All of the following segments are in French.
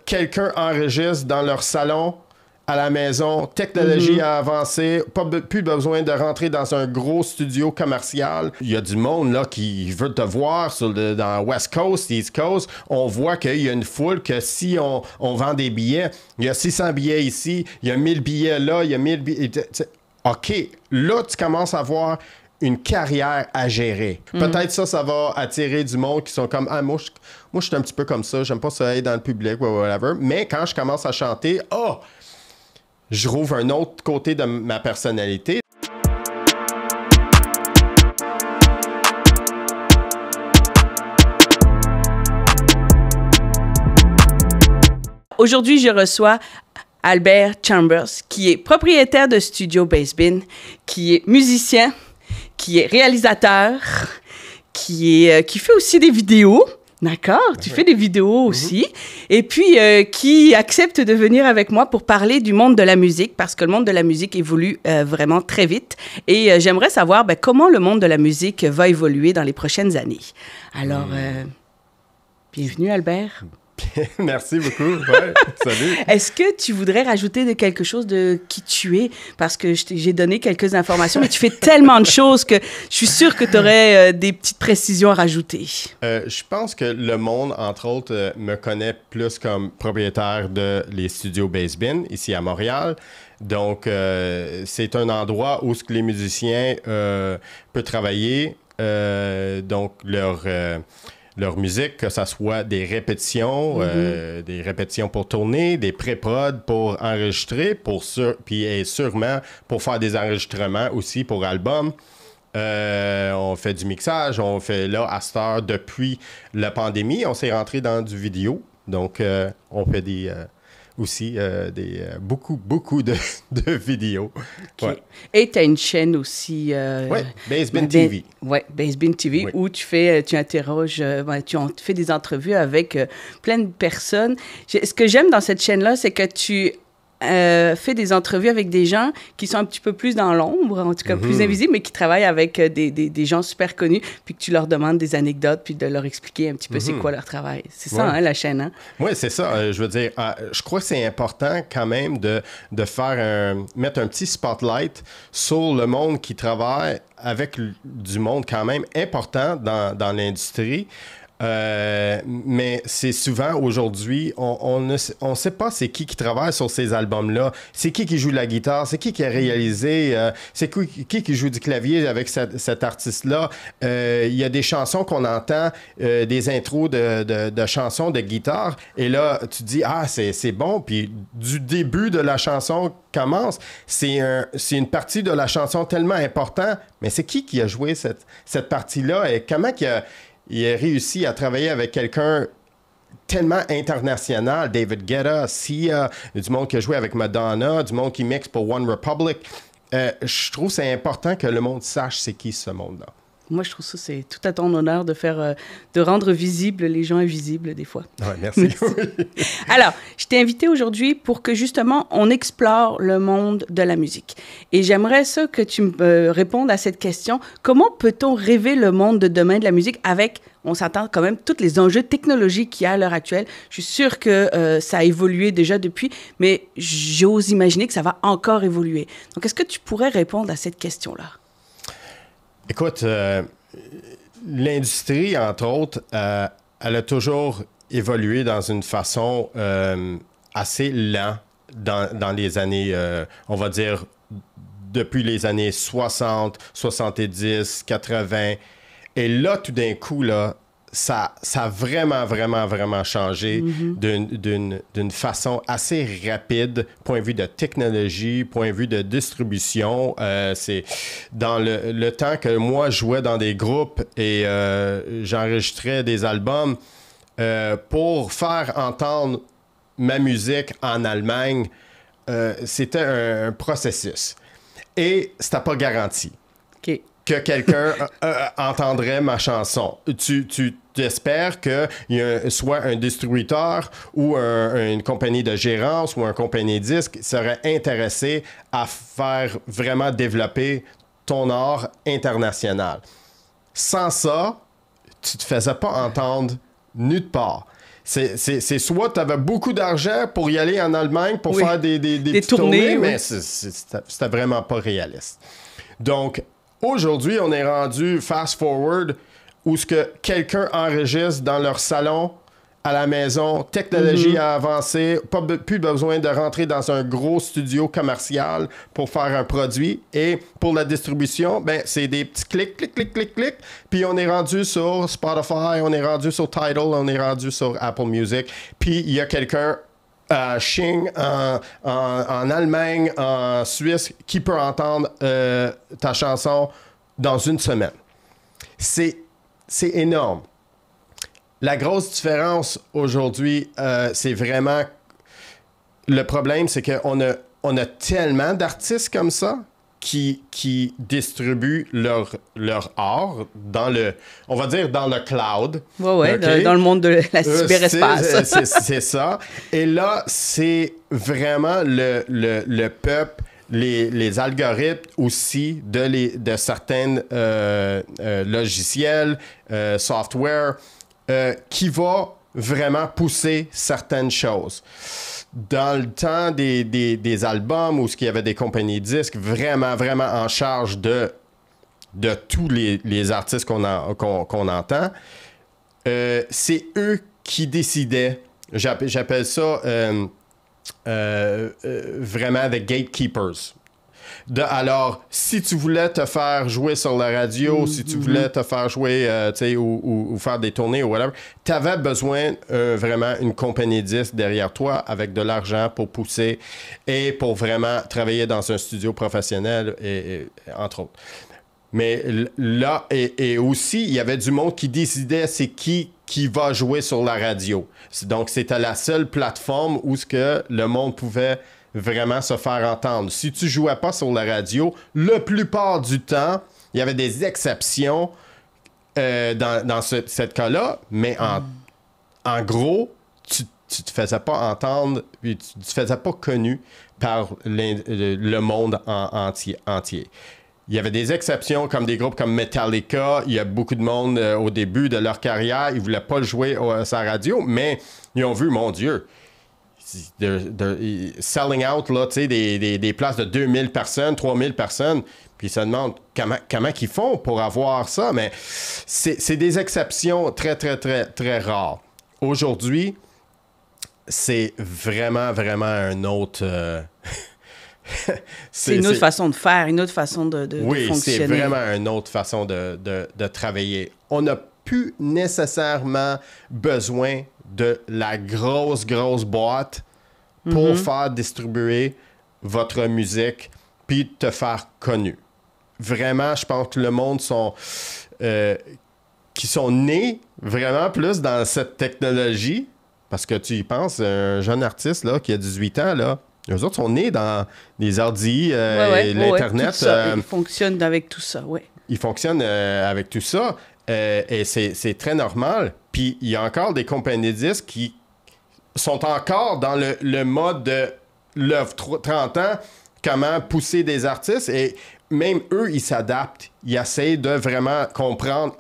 quelqu'un enregistre dans leur salon, à la maison, technologie a avancé, plus besoin de rentrer dans un gros studio commercial. Il y a du monde là qui veut te voir dans West Coast, East Coast. On voit qu'il y a une foule que si on vend des billets, il y a 600 billets ici, il y a 1000 billets là, il y a 1000 billets... OK, là, tu commences à voir une carrière à gérer. Peut-être ça va attirer du monde qui sont comme « Ah, moi, je suis un petit peu comme ça, j'aime pas ça être dans le public, whatever. » Mais quand je commence à chanter, je rouvre un autre côté de ma personnalité. Aujourd'hui, je reçois Albert Chambers, qui est propriétaire de Studio Basebin, qui est musicien, qui est réalisateur, qui fait aussi des vidéos. D'accord, tu fais des vidéos aussi. Et puis, qui accepte de venir avec moi pour parler du monde de la musique, parce que le monde de la musique évolue vraiment très vite. Et j'aimerais savoir comment le monde de la musique va évoluer dans les prochaines années. Alors, bienvenue Albert. Merci beaucoup. Ouais, salut. Est-ce que tu voudrais rajouter quelque chose de qui tu es? Parce que j'ai donné quelques informations, mais tu fais tellement de choses que je suis sûre que tu aurais des petites précisions à rajouter. Je pense que le monde, entre autres, me connaît plus comme propriétaire de les studios Basebin, ici à Montréal. Donc, c'est un endroit où les musiciens peuvent travailler. Donc, leur musique, que ce soit des répétitions pour tourner, des pré-prod pour enregistrer, puis sûrement pour faire des enregistrements aussi pour albums. On fait du mixage, on fait là, à cette heure, depuis la pandémie, on s'est rentré dans du vidéo. Donc, on fait beaucoup de vidéos. Okay. Ouais. Et tu as une chaîne aussi. Oui, Basebin TV. Oui, Basebin TV, oui. Où tu fais des entrevues avec plein de personnes. Ce que j'aime dans cette chaîne-là, c'est que tu fais des entrevues avec des gens qui sont un petit peu plus dans l'ombre, en tout cas plus invisibles, mais qui travaillent avec des gens super connus, puis que tu leur demandes des anecdotes, puis de leur expliquer un petit peu c'est quoi leur travail. C'est ça, hein, la chaîne, hein? Oui, c'est ça. Je veux dire, je crois que c'est important quand même de mettre un petit spotlight sur le monde qui travaille avec du monde quand même important dans l'industrie. Mais c'est souvent aujourd'hui, on ne sait pas c'est qui travaille sur ces albums-là, c'est qui joue de la guitare, c'est qui a réalisé, c'est qui joue du clavier avec cet artiste-là. Il y a des chansons qu'on entend, des intros de chansons de guitare, et là, tu dis, c'est bon, puis du début de la chanson commence, c'est une partie de la chanson tellement importante, mais c'est qui a joué cette partie-là, et comment il a réussi à travailler avec quelqu'un tellement international, David Guetta, Sia, du monde qui a joué avec Madonna, du monde qui mixe pour One Republic. Je trouve que c'est important que le monde sache c'est qui ce monde-là. Moi, je trouve ça, c'est tout à ton honneur de rendre visibles les gens invisibles, des fois. Oui, merci. Alors, je t'ai invité aujourd'hui pour que, justement, on explore le monde de la musique. Et j'aimerais ça que tu me répondes à cette question. Comment peut-on rêver le monde de demain de la musique avec, on s'entend quand même, tous les enjeux technologiques qu'il y a à l'heure actuelle? Je suis sûre que ça a évolué déjà depuis, mais j'ose imaginer que ça va encore évoluer. Donc, est-ce que tu pourrais répondre à cette question-là? Écoute, l'industrie, entre autres, elle a toujours évolué dans une façon assez lente dans les années, on va dire, depuis les années 60, 70, 80. Et là, tout d'un coup, là, ça a vraiment changé d'une façon assez rapide, point de vue de technologie, point de vue de distribution. C'est dans le temps que moi, je jouais dans des groupes et j'enregistrais des albums pour faire entendre ma musique en Allemagne, c'était un processus. Et c'était pas garanti. OK. Que quelqu'un entendrait ma chanson. Tu espères qu'il y a soit un distributeur ou une compagnie de gérance ou une compagnie de disques serait intéressé à faire vraiment développer ton art international. Sans ça, tu te faisais pas entendre nulle part. C'est soit tu avais beaucoup d'argent pour y aller en Allemagne pour faire des petites tournées, mais c'était vraiment pas réaliste. Donc, aujourd'hui, on est rendu fast-forward où ce que quelqu'un enregistre dans leur salon, à la maison, technologie a avancé, plus besoin de rentrer dans un gros studio commercial pour faire un produit. Et pour la distribution, ben, c'est des petits clics, puis on est rendu sur Spotify, on est rendu sur Tidal, on est rendu sur Apple Music, puis il y a quelqu'un à Chine, en Allemagne, en Suisse, qui peut entendre ta chanson dans une semaine. C'est énorme. La grosse différence aujourd'hui, c'est vraiment... Le problème, c'est qu'on a tellement d'artistes comme ça qui distribuent leur art dans le... On va dire dans le cloud. Oui, okay? Dans le monde de la cyberespace. C'est ça. Et là, c'est vraiment le peuple, les algorithmes aussi de certains logiciels, software... qui va vraiment pousser certaines choses. Dans le temps des albums où il y avait des compagnies de disques vraiment en charge de tous les artistes qu'on entend, c'est eux qui décidaient. J'appelle ça vraiment the gatekeepers. Alors, si tu voulais te faire jouer sur la radio, si tu voulais te faire jouer ou faire des tournées ou whatever, tu avais besoin vraiment une compagnie de disques derrière toi avec de l'argent pour pousser et pour vraiment travailler dans un studio professionnel, et entre autres. Mais là, et aussi, il y avait du monde qui décidait c'est qui va jouer sur la radio. Donc, c'était la seule plateforme où le monde pouvait vraiment se faire entendre. Si tu jouais pas sur la radio, la plupart du temps, il y avait des exceptions dans cette cas-là, mais en gros, tu te faisais pas entendre, puis tu te faisais pas connu par le monde entier. Il y avait des exceptions comme des groupes comme Metallica. Il y a beaucoup de monde au début de leur carrière, ils voulaient pas le jouer à sa radio, mais ils ont vu, mon Dieu, selling out là, des places de 2000 personnes, 3000 personnes, puis ils se demandent comment ils font pour avoir ça, mais c'est des exceptions très, très, très, très rares. Aujourd'hui, c'est vraiment un autre... c'est une autre façon de faire, une autre façon de fonctionner. Oui, c'est vraiment une autre façon de travailler. On n'a plus nécessairement besoin de la grosse boîte pour faire distribuer votre musique puis te faire connu. Vraiment, je pense que le monde qui sont nés vraiment plus dans cette technologie, parce que tu y penses, un jeune artiste là, qui a 18 ans, là, eux autres sont nés dans les ordi, l'Internet. Ils fonctionnent avec tout ça, oui. Ils fonctionnent avec tout ça. Et c'est très normal. Puis il y a encore des compagnies de disques qui sont encore dans le mode de 30 ans, comment pousser des artistes. Et même eux, ils s'adaptent. Ils essayent de vraiment comprendre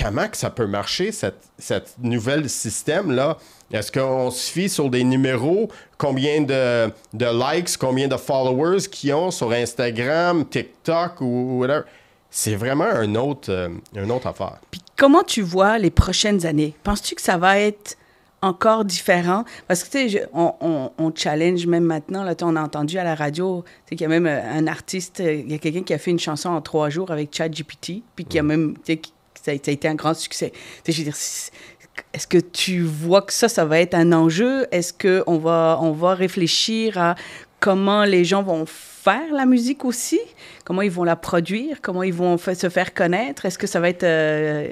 comment que ça peut marcher, cette nouvelle système-là. Est-ce qu'on se fie sur des numéros, combien de likes, combien de followers qu'ils ont sur Instagram, TikTok ou whatever? C'est vraiment une autre affaire. Puis comment tu vois les prochaines années? Penses-tu que ça va être encore différent? Parce que, tu sais, on challenge même maintenant. Là, on a entendu à la radio qu'il y a même un artiste, il y a quelqu'un qui a fait une chanson en 3 jours avec ChatGPT, puis qui a même, ça a été un grand succès. Je veux dire, est-ce que tu vois que ça va être un enjeu? Est-ce qu'on va réfléchir à comment les gens vont faire la musique aussi? Comment ils vont la produire? Comment ils vont se faire connaître? Est-ce que ça va être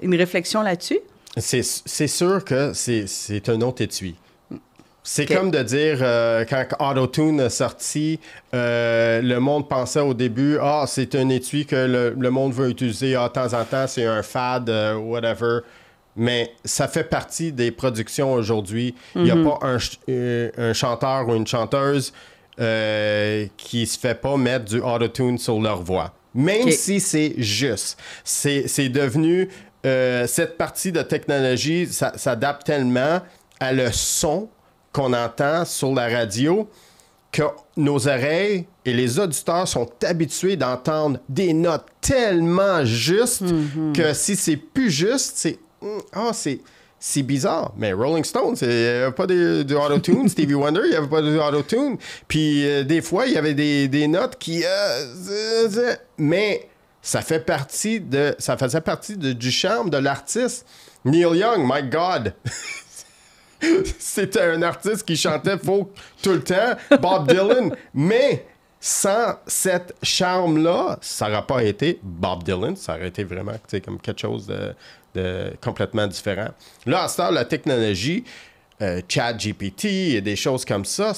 une réflexion là-dessus? C'est sûr que c'est un autre étui. C'est comme de dire, quand Auto-Tune est sorti, le monde pensait au début, c'est un étui que le monde veut utiliser de temps en temps, c'est un fad, whatever. Mais ça fait partie des productions aujourd'hui. Il n'y a pas un chanteur ou une chanteuse qui se fait pas mettre du auto-tune sur leur voix. Même si c'est juste. C'est devenu... cette partie de technologie s'adapte tellement à le son qu'on entend sur la radio, que nos oreilles et les auditeurs sont habitués d'entendre des notes tellement justes que si c'est plus juste, c'est bizarre. Mais Rolling Stones, il n'y avait pas de auto-tune. Stevie Wonder, il n'y avait pas de auto-tune. Puis des fois, il y avait des notes qui... mais ça faisait partie du charme de l'artiste. Neil Young, my God! C'était un artiste qui chantait folk tout le temps. Bob Dylan. Mais sans cette charme-là, ça n'aurait pas été Bob Dylan. Ça aurait été vraiment comme quelque chose de complètement différent. Là, à ce temps, la technologie, ChatGPT et des choses comme ça,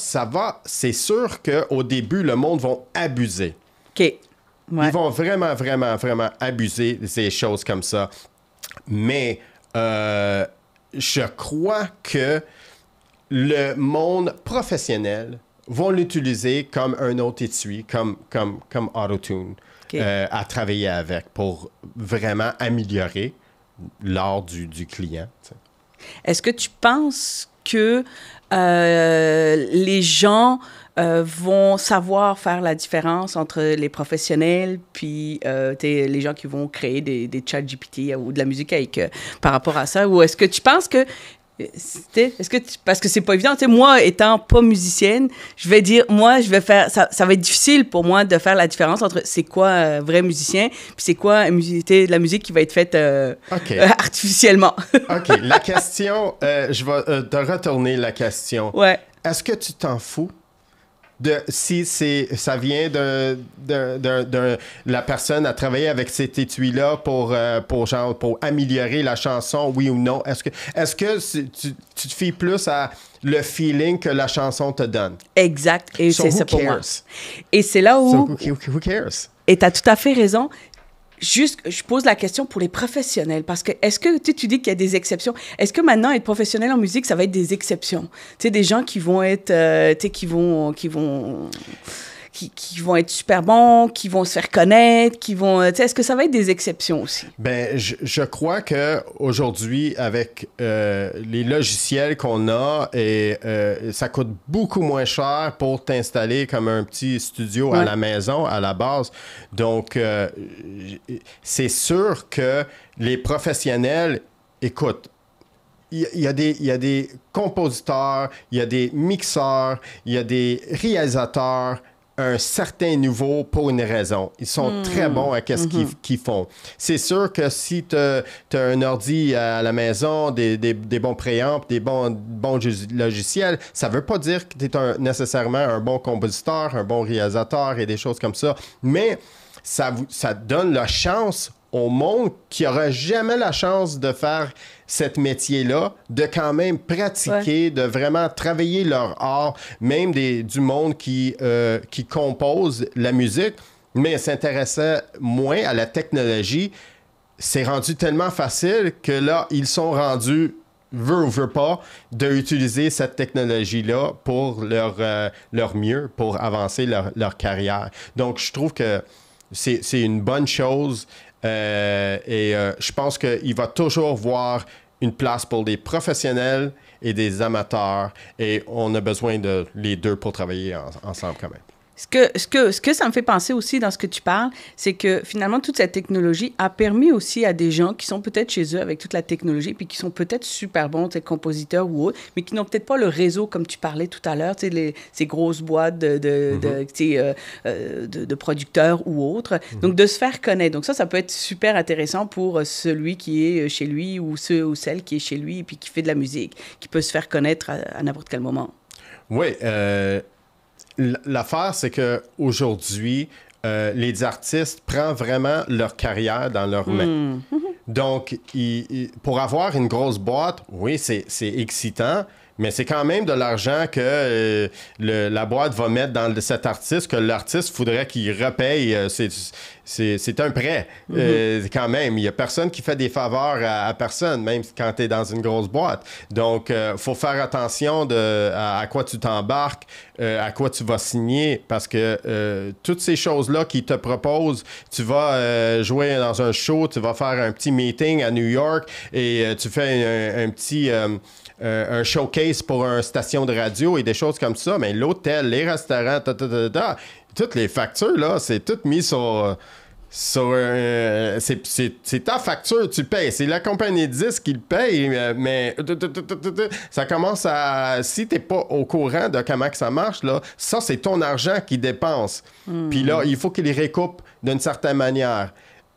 c'est sûr qu'au début, le monde va abuser. OK. Ouais. Ils vont vraiment, vraiment, vraiment abuser de ces choses comme ça. Mais... je crois que le monde professionnel va l'utiliser comme un autre étui, comme Auto-Tune, à travailler avec pour vraiment améliorer l'art du client. T'sais. Est-ce que tu penses que les gens vont savoir faire la différence entre les professionnels puis les gens qui vont créer des chats GPT ou de la musique avec, par rapport à ça? Ou est-ce que tu penses que... parce que c'est pas évident. Moi, étant pas musicienne, je vais dire, moi, je vais faire... Ça va être difficile pour moi de faire la différence entre c'est quoi un vrai musicien puis c'est quoi la musique qui va être faite artificiellement. OK. La question, je vais te retourner la question. Ouais. Est-ce que tu t'en fous si ça vient de la personne à travailler avec cet étui-là pour améliorer la chanson, oui ou non? Est-ce que tu te fies plus à le feeling que la chanson te donne? Exact. Et so c'est ça pour cares? moi. Et c'est là où... who cares? Et tu as tout à fait raison. Juste, je pose la question pour les professionnels, parce que est-ce que tu dis qu'il y a des exceptions? Est-ce que maintenant, être professionnel en musique, ça va être des exceptions? Tu sais, des gens qui vont être, qui vont être super bons, qui vont se faire connaître, est-ce que ça va être des exceptions aussi? Ben, je crois que aujourd'hui, avec les logiciels qu'on a, ça coûte beaucoup moins cher pour t'installer comme un petit studio à la maison, à la base. Donc, c'est sûr que les professionnels, écoute, il y a des compositeurs, il y a des mixeurs, il y a des réalisateurs un certain niveau pour une raison. Ils sont très bons à ce qu'ils font. C'est sûr que si tu as un ordi à la maison, des bons préamps, des bons logiciels, ça ne veut pas dire que tu es nécessairement un bon compositeur, un bon réalisateur et des choses comme ça, mais ça donne la chance au monde qui n'aura jamais la chance de faire ce métier-là, de quand même pratiquer, de vraiment travailler leur art, même du monde qui compose la musique, mais s'intéressait moins à la technologie. C'est rendu tellement facile que là, ils sont rendus, veut ou veut pas, d'utiliser cette technologie-là pour leur mieux, pour avancer leur carrière. Donc, je trouve que c'est une bonne chose. Je pense qu'il va toujours voir une place pour des professionnels et des amateurs et on a besoin de les deux pour travailler ensemble quand même. Ce que ça me fait penser aussi dans ce que tu parles, c'est que finalement, toute cette technologie a permis aussi à des gens qui sont peut-être chez eux avec toute la technologie, puis qui sont peut-être super bons, compositeurs ou autres, mais qui n'ont peut-être pas le réseau, comme tu parlais tout à l'heure, ces grosses boîtes de producteurs ou autres. Donc, de se faire connaître. Donc, ça peut être super intéressant pour celui qui est chez lui ou celle qui est chez lui et puis qui fait de la musique, qui peut se faire connaître à n'importe quel moment. Oui, l'affaire, c'est qu'aujourd'hui, les artistes prennent vraiment leur carrière dans leurs mains. Donc, pour avoir une grosse boîte, oui, c'est excitant, Mais c'est quand même de l'argent que la boîte va mettre dans cet artiste, que l'artiste faudrait qu'il repaye. C'est un prêt. Quand même, il n'y a personne qui fait des faveurs à personne, même quand tu es dans une grosse boîte. Donc, il faut faire attention à quoi tu t'embarques, à quoi tu vas signer, parce que toutes ces choses-là qu'ils te proposent, tu vas jouer dans un show, tu vas faire un petit meeting à New York et tu fais un petit... un showcase pour une station de radio et des choses comme ça, mais l'hôtel, les restaurants, toutes les factures, là, c'est tout mis sur c'est ta facture, tu payes. C'est la compagnie de disques qui le paye, mais ça commence à... Si t'es pas au courant de comment que ça marche, là, ça, c'est ton argent qui dépense. Puis là, il faut qu'il les recoupe d'une certaine manière.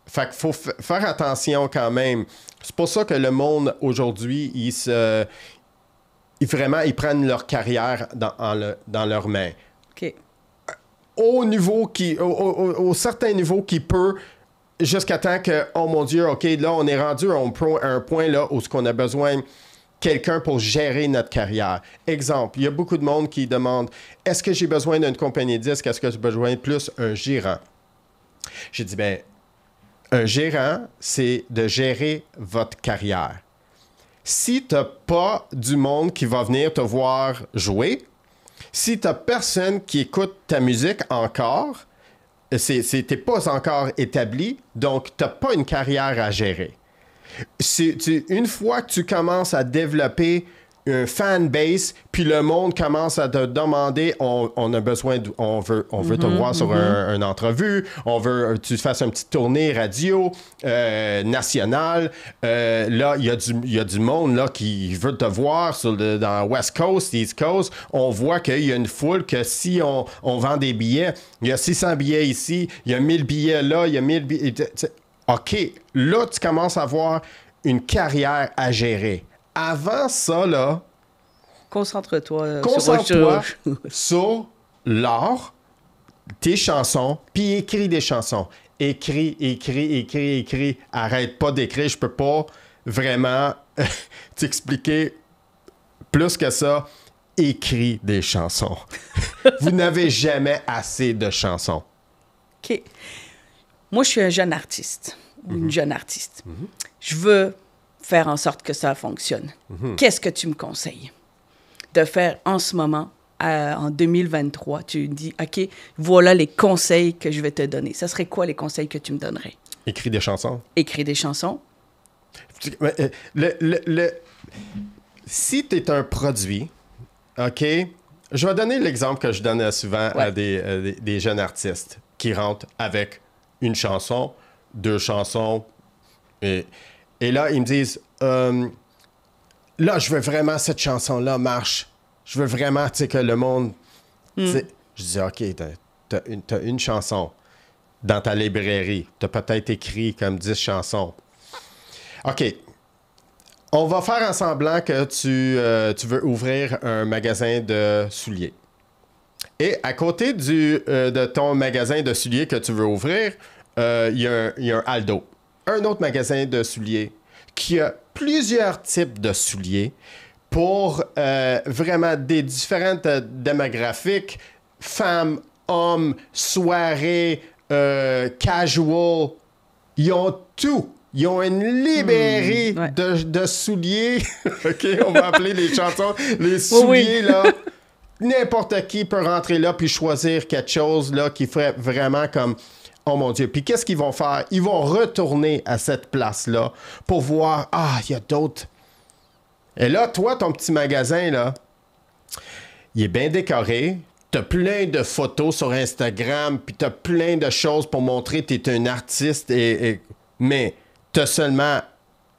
Fait qu'il faut faire attention quand même. C'est pour ça que le monde, aujourd'hui, ils prennent leur carrière dans leurs mains. OK. Au certain niveau qui peut, jusqu'à temps que, oh mon Dieu, OK, là, on est rendu à un point là où on a besoin de quelqu'un pour gérer notre carrière. Exemple, il y a beaucoup de monde qui demande, est-ce que j'ai besoin d'une compagnie de disques? Est-ce que j'ai besoin de plus un gérant? J'ai dit, ben, un gérant, c'est de gérer votre carrière. Si tu n'as pas du monde qui va venir te voir jouer, si tu n'as personne qui écoute ta musique encore, t'es pas encore établi, donc tu n'as pas une carrière à gérer. Une fois que tu commences à développer un fanbase, puis le monde commence à te demander, on a besoin, on veut te voir sur une entrevue, on veut que tu fasses une petite tournée radio nationale. Là, il y a du monde là, qui veut te voir dans West Coast, East Coast. On voit qu'il y a une foule que si on vend des billets, il y a 600 billets ici, il y a 1000 billets là, il y a 1000 billets... OK, là, tu commences à avoir une carrière à gérer. Avant ça, là... Concentre-toi sur l'art, tes chansons, puis écris des chansons. Écris. Arrête pas d'écrire. Je peux pas vraiment t'expliquer plus que ça. Écris des chansons. Vous n'avez jamais assez de chansons. OK. Moi, je suis un jeune artiste. Une jeune artiste. Je veux faire en sorte que ça fonctionne. Qu'est-ce que tu me conseilles de faire en ce moment, en 2023? Tu dis, OK, voilà les conseils que je vais te donner. Ça serait quoi les conseils que tu me donnerais? Écris des chansons. Écris des chansons. Si tu es un produit, OK, je vais donner l'exemple que je donne souvent à des jeunes artistes qui rentrent avec une chanson, 2 chansons, et là, ils me disent, là, je veux vraiment cette chanson-là marche. Je veux vraiment, tu sais, que le monde... Je dis, OK, t'as une chanson dans ta librairie. T'as peut-être écrit comme 10 chansons. OK. On va faire en semblant que tu veux ouvrir un magasin de souliers. Et à côté de ton magasin de souliers que tu veux ouvrir, il y a un Aldo. Un autre magasin de souliers qui a plusieurs types de souliers pour vraiment des différentes démographiques, femmes, hommes, soirées, casual. Ils ont tout. Ils ont une librairie de souliers. OK, on va appeler les chansons les souliers, là. N'importe qui peut rentrer là puis choisir quelque chose là qui ferait vraiment comme... Oh mon Dieu. Puis qu'est-ce qu'ils vont faire? Ils vont retourner à cette place-là pour voir, il y a d'autres. Et là, toi, ton petit magasin, là, il est bien décoré. T'as plein de photos sur Instagram, puis t'as plein de choses pour montrer que t'es un artiste, mais t'as seulement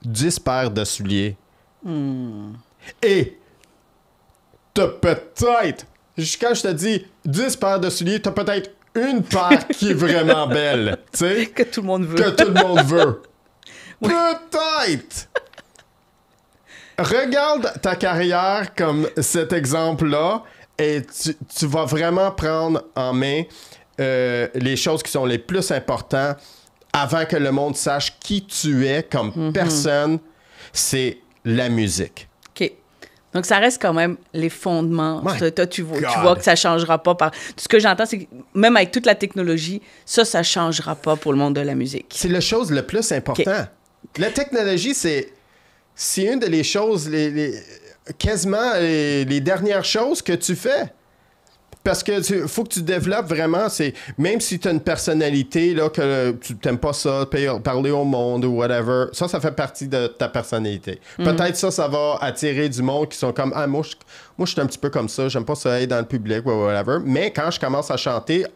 10 paires de souliers. Et t'as peut-être, quand je te dis 10 paires de souliers, t'as peut-être une paire qui est vraiment belle, tu sais. Que tout le monde veut. Que tout le monde veut. Peut-être. Regarde ta carrière comme cet exemple-là et tu vas vraiment prendre en main les choses qui sont les plus importantes avant que le monde sache qui tu es comme personne. C'est la musique. OK. Donc, ça reste quand même les fondements. My Toi, tu vois que ça ne changera pas. Ce que j'entends, c'est que même avec toute la technologie, ça ne changera pas pour le monde de la musique. C'est la chose le plus important. Okay. La technologie, c'est une des choses, quasiment les dernières choses que tu fais. Parce que faut que tu développes vraiment, même si tu as une personnalité, là, que tu n'aimes pas ça, parler au monde ou whatever, ça fait partie de ta personnalité. Peut-être ça va attirer du monde qui sont comme, moi, je suis un petit peu comme ça, j'aime pas ça être dans le public ou whatever. Mais quand je commence à chanter,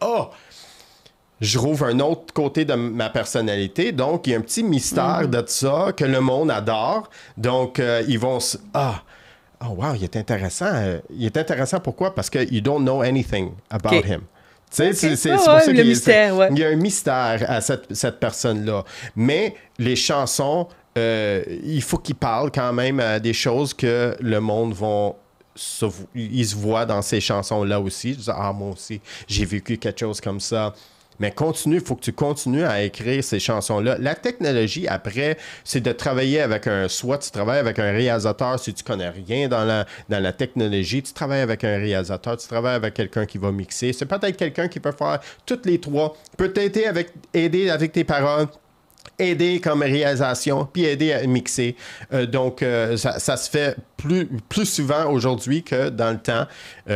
je rouvre un autre côté de ma personnalité. Donc, il y a un petit mystère de ça que le monde adore. Donc, ils vont oh, wow, il est intéressant. Il est intéressant pourquoi? Parce que you don't know anything about him. Tu sais, c'est pour ça qu'il y a un mystère à cette personne-là. Mais les chansons, il faut qu'ils parlent quand même des choses que le monde ils se voient dans ces chansons-là aussi. Je dis, moi aussi, j'ai vécu quelque chose comme ça. Mais il faut que tu continues à écrire ces chansons-là. La technologie, après, c'est de travailler avec soit tu travailles avec un réalisateur si tu connais rien dans la technologie, tu travailles avec un réalisateur, tu travailles avec quelqu'un qui va mixer. C'est peut-être quelqu'un qui peut faire toutes les trois, peut t'aider aider avec tes paroles, aider comme réalisation, puis aider à mixer. Donc, ça se fait plus souvent aujourd'hui que dans le temps.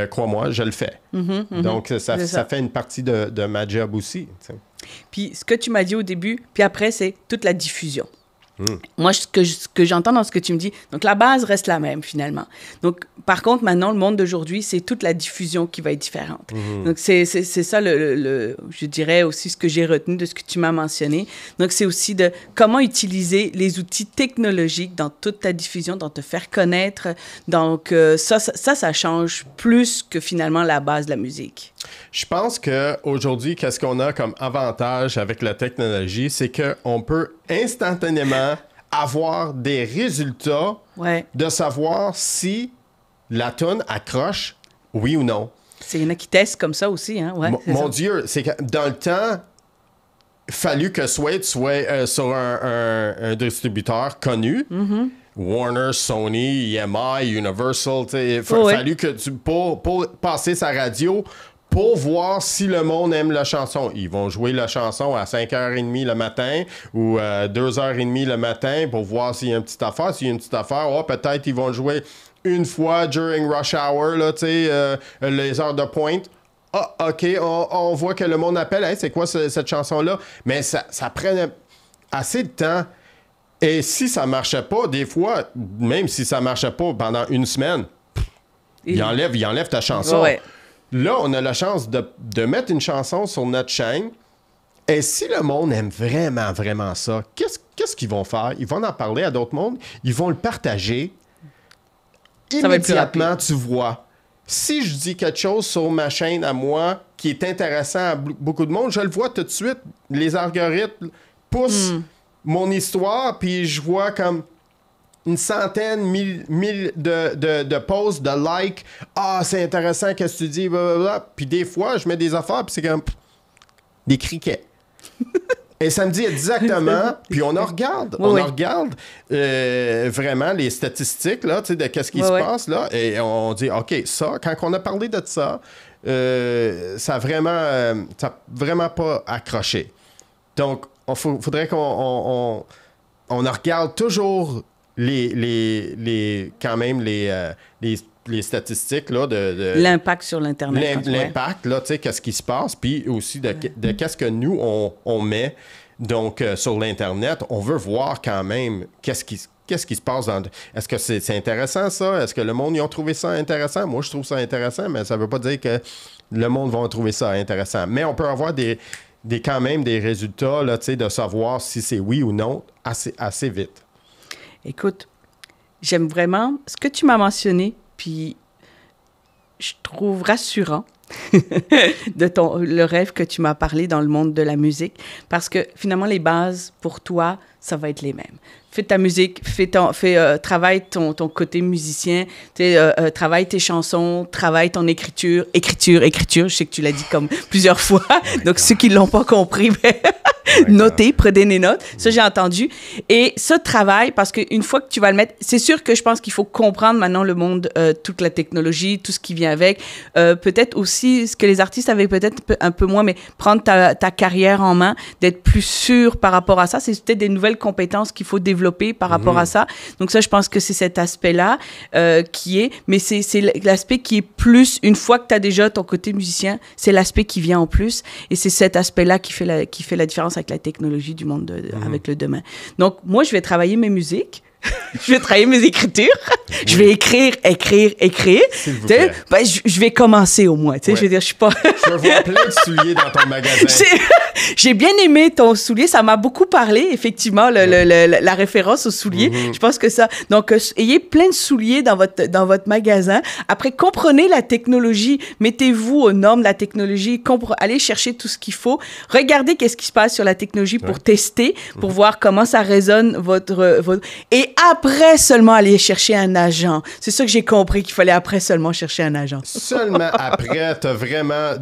Crois-moi, je le fais. Donc, ça fait une partie de ma job aussi. T'sais. Puis, ce que tu m'as dit au début, puis après, c'est toute la diffusion. Moi, ce que j'entends dans ce que tu me dis, donc la base reste la même finalement. Donc, par contre, maintenant, le monde d'aujourd'hui, c'est toute la diffusion qui va être différente. Donc, c'est ça, je dirais aussi ce que j'ai retenu de ce que tu m'as mentionné. Donc, c'est aussi de comment utiliser les outils technologiques dans toute ta diffusion, dans te faire connaître. Donc, ça change plus que finalement la base de la musique. Je pense qu'aujourd'hui, qu'est-ce qu'on a comme avantage avec la technologie, c'est qu'on peut instantanément avoir des résultats de savoir si la toune accroche, oui ou non. Il y en a qui testent comme ça aussi. Hein? Mon Dieu, c'est que dans le temps, il fallu que Suede soit sur un distributeur connu. Warner, Sony, EMI, Universal. Il a fallu que pour passer sa radio, pour voir si le monde aime la chanson. Ils vont jouer la chanson à 5h30 le matin ou 2h30 le matin pour voir s'il y a une petite affaire. S'il y a une petite affaire, peut-être ils vont jouer une fois during rush hour, là, les heures de pointe. OK, on voit que le monde appelle. Hey, c'est quoi cette chanson-là? Mais ça prend assez de temps. Et si ça marchait pas, des fois, même si ça marchait pas pendant une semaine, il enlève ta chanson. Ouais. Là, on a la chance de mettre une chanson sur notre chaîne. Et si le monde aime vraiment, vraiment ça, qu'est-ce qu'ils vont faire? Ils vont en parler à d'autres mondes. Ils vont le partager. Immédiatement, tu vois. Si je dis quelque chose sur ma chaîne à moi qui est intéressant à beaucoup de monde, je le vois tout de suite. Les algorithmes poussent mon histoire, puis je vois comme une centaine, mille de posts, de likes. C'est intéressant, qu'est-ce que tu dis, blablabla. Puis des fois, je mets des affaires, puis c'est comme des criquets. Et ça me dit exactement, puis on en regarde, regarde vraiment les statistiques, là, de qu'est-ce qui se passe, là, et on dit, OK, ça, quand on a parlé de ça, ça a vraiment pas accroché. Donc, faudrait qu'on regarde toujours quand même les statistiques là, de l'impact sur l'Internet. L'impact, là, tu sais, qu'est-ce qui se passe, puis aussi de qu'est-ce que nous, on met donc sur l'Internet. On veut voir quand même qu'est-ce qui se passe dans... Est-ce que c'est intéressant, ça? Est-ce que le monde, ils ont trouvé ça intéressant? Moi, je trouve ça intéressant, mais ça veut pas dire que le monde va trouver ça intéressant. Mais on peut avoir quand même des résultats, là, tu sais, de savoir si c'est oui ou non assez vite. Écoute, j'aime vraiment ce que tu m'as mentionné, puis je trouve rassurant le rêve que tu m'as parlé dans le monde de la musique, parce que finalement, les bases, pour toi, ça va être les mêmes. fais ta musique, travaille ton côté musicien, travaille tes chansons, travaille ton écriture. Je sais que tu l'as dit comme plusieurs fois. Donc, ceux qui ne l'ont pas compris, notez, prenez des notes. Ça, j'ai entendu. Et ce travail, parce qu'une fois que tu vas le mettre, c'est sûr que je pense qu'il faut comprendre maintenant le monde, toute la technologie, tout ce qui vient avec. Peut-être aussi, ce que les artistes avaient peut-être un peu moins, mais prendre ta carrière en main, d'être plus sûr par rapport à ça. C'est peut-être des nouvelles compétences qu'il faut développer par rapport à ça. Donc ça, je pense que c'est cet aspect-là qui est... Mais c'est l'aspect qui est plus, une fois que tu as déjà ton côté musicien, c'est l'aspect qui vient en plus. Et c'est cet aspect-là qui fait la différence avec la technologie du monde, avec le demain. Donc, moi, je vais travailler mes musiques. Je vais travailler mes écritures. Oui. Je vais écrire. S'il vous plaît. Ben, je vais commencer au moins. Je veux dire, je suis pas... Je veux voir plein de souliers dans ton magasin. J'ai bien aimé ton soulier. Ça m'a beaucoup parlé, effectivement, la référence aux souliers. Je pense que ça... Donc, ayez plein de souliers dans votre magasin. Après, comprenez la technologie. Mettez-vous aux normes de la technologie. Allez chercher tout ce qu'il faut. Regardez qu'est-ce qui se passe sur la technologie pour tester, pour voir comment ça résonne Et après seulement aller chercher un agent. C'est ça que j'ai compris, qu'il fallait après seulement chercher un agent. Seulement après, tu as vraiment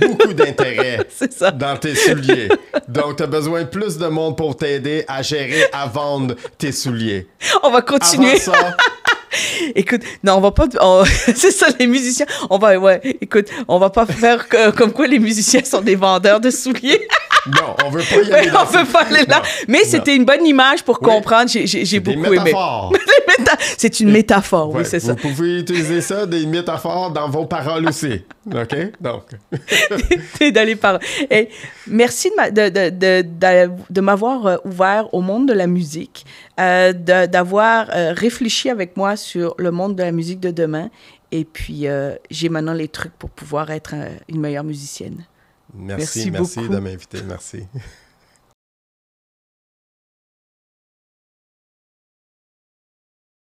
beaucoup d'intérêt dans tes souliers. Donc, tu as besoin de plus de monde pour t'aider à gérer, à vendre tes souliers. On va continuer. Avant ça... Écoute, non, on va pas... c'est ça, les musiciens. Écoute, on va pas faire comme quoi les musiciens sont des vendeurs de souliers. Non, on veut pas y aller là. On veut pas aller là. Mais c'était une bonne image pour comprendre. J'ai beaucoup aimé. C'est une métaphore, oui, c'est ça. Vous pouvez utiliser ça, des métaphores, dans vos paroles aussi. OK? Donc. T'es dans les paroles. Et merci de m'avoir ouvert au monde de la musique, d'avoir réfléchi avec moi sur le monde de la musique de demain. Et puis, j'ai maintenant les trucs pour pouvoir être une meilleure musicienne. Merci beaucoup de m'inviter. Merci.